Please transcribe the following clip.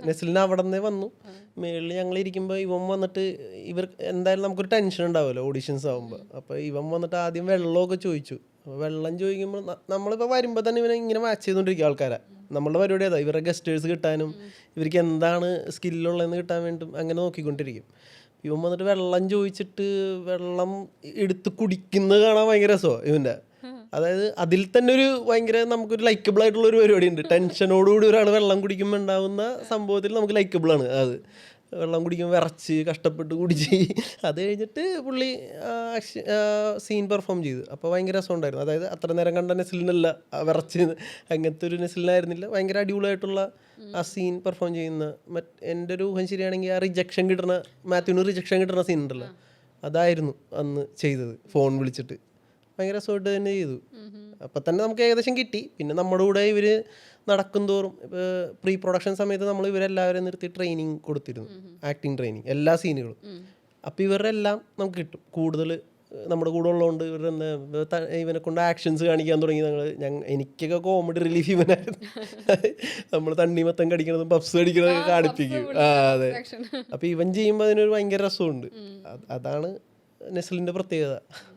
നെസ്ലിന് അവിടെ നിന്നേ വന്നു. മേളിൽ ഞങ്ങൾ ഇരിക്കുമ്പോൾ ഇവൻ വന്നിട്ട് ഇവർ എന്തായാലും നമുക്കൊരു ടെൻഷൻ ഉണ്ടാവുമല്ലോ ഓഡീഷൻസ് ആകുമ്പോൾ. അപ്പോൾ ഇവൻ വന്നിട്ട് ആദ്യം വെള്ളമൊക്കെ ചോദിച്ചു. അപ്പോൾ വെള്ളം ചോദിക്കുമ്പോൾ നമ്മളിപ്പോൾ വരുമ്പോൾ തന്നെ ഇവനെ ഇങ്ങനെ മാച്ച് ചെയ്തുകൊണ്ടിരിക്കും ആൾക്കാരെ. നമ്മളുടെ പരിപാടി അതാ, ഇവരുടെ ഗസ്റ്റേഴ്സ് കിട്ടാനും ഇവർക്ക് എന്താണ് സ്കില്ലുള്ളതെന്ന് കിട്ടാൻ വേണ്ടും അങ്ങനെ നോക്കിക്കൊണ്ടിരിക്കും. ഇവൻ വന്നിട്ട് വെള്ളം ചോദിച്ചിട്ട് വെള്ളം എടുത്ത് കുടിക്കുന്നത് കാണാൻ ഭയങ്കര രസമാണ് ഇവൻ്റെ. അതായത് അതിൽ തന്നെ ഒരു ഭയങ്കര നമുക്കൊരു ലൈക്കബിൾ ആയിട്ടുള്ള ഒരു പരിപാടി ഉണ്ട്. ടെൻഷനോടുകൂടി ഒരാൾ വെള്ളം കുടിക്കുമ്പോൾ ഉണ്ടാകുന്ന സംഭവത്തിൽ നമുക്ക് ലൈക്കബിളാണ് അത്. വെള്ളം കുടിക്കുമ്പോൾ വിറച്ച് കഷ്ടപ്പെട്ട് കുടിച്ച് അത് കഴിഞ്ഞിട്ട് പുള്ളി സീൻ പെർഫോം ചെയ്തു. അപ്പോൾ ഭയങ്കര രസമുണ്ടായിരുന്നു. അതായത് അത്ര നേരം കണ്ട നെസ്ലിനല്ല വിറച്ച് അങ്ങനത്തെ ഒരു നെസ്ലിനായിരുന്നില്ല. ഭയങ്കര അടിപൊളിയായിട്ടുള്ള ആ സീൻ പെർഫോം ചെയ്യുന്ന എൻ്റെ ഒരു ഊഹം ശരിയാണെങ്കിൽ ആ റിജക്ഷൻ കിട്ടുന്ന മാത്യുവിന് റിജക്ഷൻ കിട്ടുന്ന സീൻ ഉണ്ടല്ലോ, അതായിരുന്നു അന്ന് ചെയ്തത്. ഫോൺ വിളിച്ചിട്ട് ഭയങ്കര രസമായിട്ട് തന്നെ ചെയ്തു. അപ്പം തന്നെ നമുക്ക് ഏകദേശം കിട്ടി. പിന്നെ നമ്മുടെ കൂടെ ഇവർ നടക്കും തോറും പ്രീ പ്രൊഡക്ഷൻ സമയത്ത് നമ്മൾ ഇവരെല്ലാവരും നിർത്തി ട്രെയിനിങ് കൊടുത്തിരുന്നു, ആക്ടിങ് ട്രെയിനിങ് എല്ലാ സീനുകളും. അപ്പോൾ ഇവരുടെ എല്ലാം നമുക്ക് കിട്ടും. കൂടുതൽ നമ്മുടെ കൂടെ ഉള്ളതുകൊണ്ട് ഇവരുടെ ഇവനെ കൊണ്ട് ആക്ഷൻസ് കാണിക്കാൻ തുടങ്ങി. എനിക്കൊക്കെ കോമഡി റിലീഫ് ഇവനായിരുന്നു. നമ്മൾ തണ്ണിമത്തം കടിക്കുന്നതും പപ്സ് കടിക്കുന്നതൊക്കെ കാണിപ്പിക്കും. അതെ. അപ്പോൾ ഇവൻ ചെയ്യുമ്പോൾ അതിനൊരു ഭയങ്കര രസമുണ്ട്. അതാണ് നെസ്ലിൻ്റെ പ്രത്യേകത.